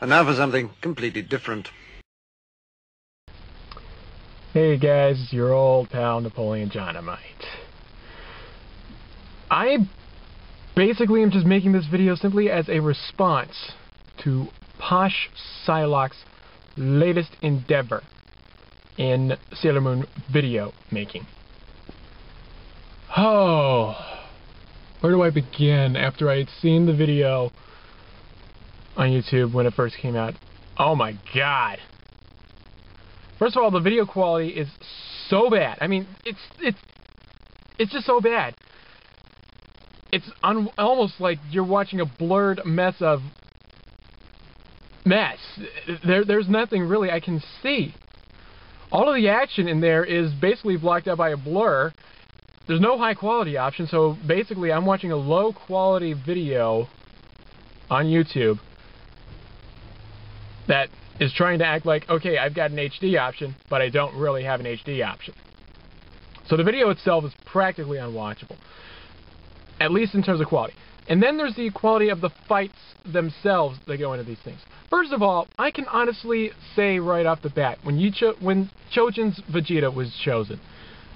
And now for something completely different. Hey guys, it's your old pal Napoleon Dynamite. I basically am just making this video simply as a response to PoshPsylocke's latest endeavor in Sailor Moon video making. Oh, where do I begin after I had seen the video on YouTube when it first came out? Oh my god. First of all, the video quality is so bad. I mean, it's just so bad. It's almost like you're watching a blurred mess. There's nothing really I can see. All of the action in there is basically blocked out by a blur. There's no high quality option, so basically I'm watching a low quality video on YouTube that is trying to act like, okay, I've got an HD option, but I don't really have an HD option. So the video itself is practically unwatchable, at least in terms of quality. And then there's the quality of the fights themselves that go into these things. First of all, I can honestly say right off the bat, when Chojin's Vegeta was chosen,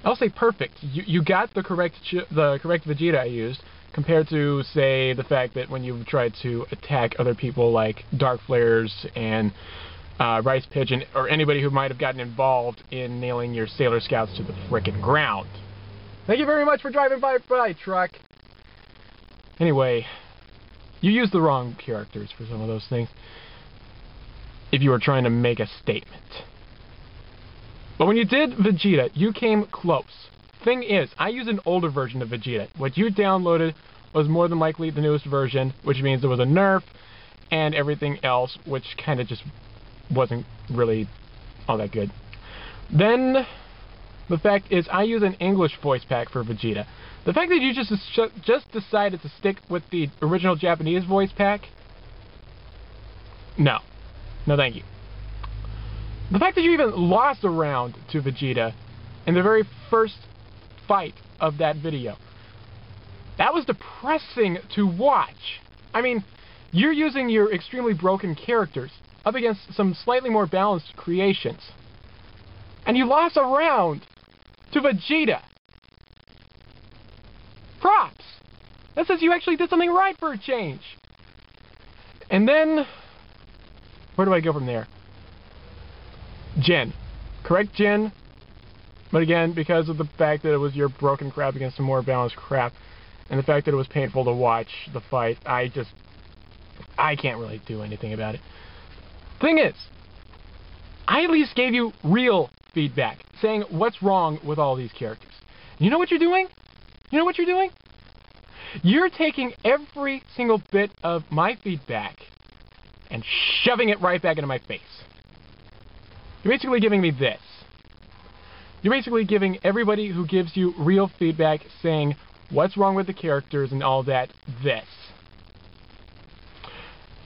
I'll say perfect. You got the correct Vegeta I used, compared to, say, the fact that when you tried to attack other people like Dark Flares and Rice Pigeon, or anybody who might have gotten involved in nailing your Sailor Scouts to the frickin' ground. Thank you very much for driving by, truck. Anyway, you used the wrong characters for some of those things if you were trying to make a statement. But when you did Vegeta, you came close. Thing is, I use an older version of Vegeta. What you downloaded was more than likely the newest version, which means there was a nerf and everything else, which kind of just wasn't really all that good. Then, the fact is, I use an English voice pack for Vegeta. The fact that you just decided to stick with the original Japanese voice pack? No. No thank you. The fact that you even lost a round to Vegeta in the very first fight of that video, that was depressing to watch. I mean, you're using your extremely broken characters up against some slightly more balanced creations, and you lost a round to Vegeta. Props! That says you actually did something right for a change. And then, where do I go from there? Jin. Correct Jin, but again, because of the fact that it was your broken crap against some more balanced crap, and the fact that it was painful to watch the fight, I can't really do anything about it. Thing is, I at least gave you real feedback, saying what's wrong with all these characters. You know what you're doing? You know what you're doing? You're taking every single bit of my feedback and shoving it right back into my face. You're basically giving me this. You're basically giving everybody who gives you real feedback saying what's wrong with the characters and all that, this.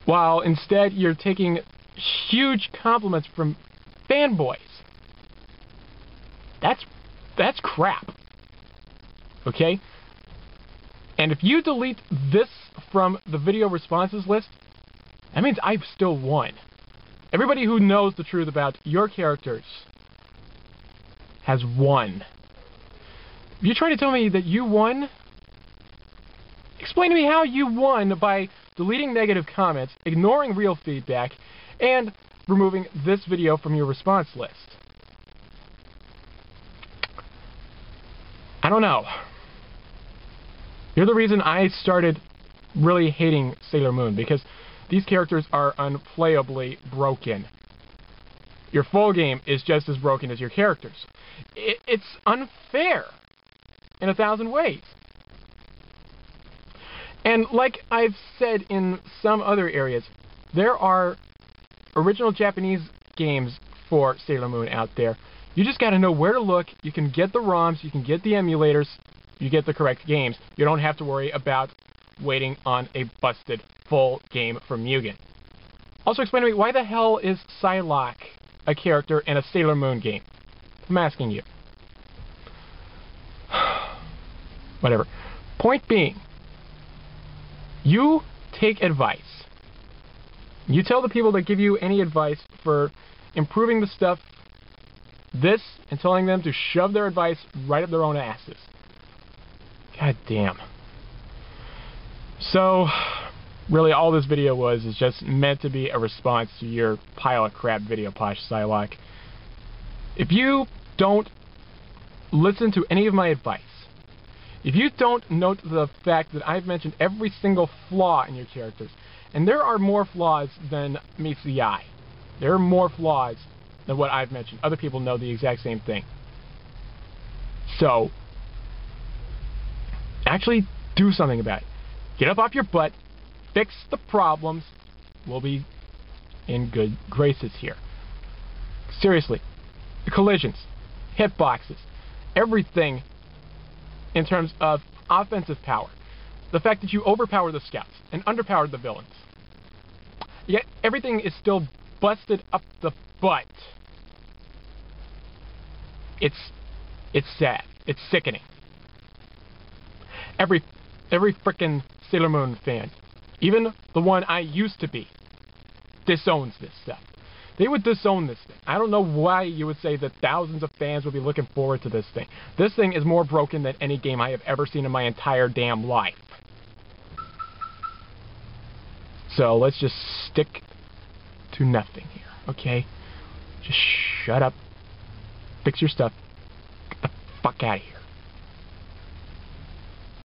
While instead you're taking huge compliments from fanboys. That's crap. Okay? And if you delete this from the video responses list, that means I've still won. Everybody who knows the truth about your characters has won. If you're trying to tell me that you won, explain to me how you won by deleting negative comments, ignoring real feedback, and removing this video from your response list. I don't know. You're the reason I started really hating Sailor Moon, because these characters are unplayably broken. Your full game is just as broken as your characters. It's unfair in 1,000 ways. And like I've said in some other areas, there are original Japanese games for Sailor Moon out there. You just gotta know where to look. You can get the ROMs, you can get the emulators, you get the correct games. You don't have to worry about waiting on a busted full game from Mugen. Also explain to me, why the hell is Psylocke a character in a Sailor Moon game? I'm asking you. Whatever. Point being, you take advice. You tell the people that give you any advice for improving the stuff this and telling them to shove their advice right up their own asses. God damn. So, really all this video was is just meant to be a response to your pile of crap video, PoshPsylocke. If you don't listen to any of my advice, if you don't note the fact that I've mentioned every single flaw in your characters, and there are more flaws than meets the eye. There are more flaws than what I've mentioned. Other people know the exact same thing. So, actually do something about it. Get up off your butt, fix the problems, we'll be in good graces here. Seriously, the collisions, hitboxes, everything in terms of offensive power. The fact that you overpower the scouts and underpowered the villains. Yet everything is still busted up the butt. It's sad. It's sickening. Every frickin' Sailor Moon fan, even the one I used to be, disowns this stuff. They would disown this thing. I don't know why you would say that thousands of fans would be looking forward to this thing. This thing is more broken than any game I have ever seen in my entire damn life. So let's just stick to nothing here, okay? Just shut up, fix your stuff, get the fuck out of here.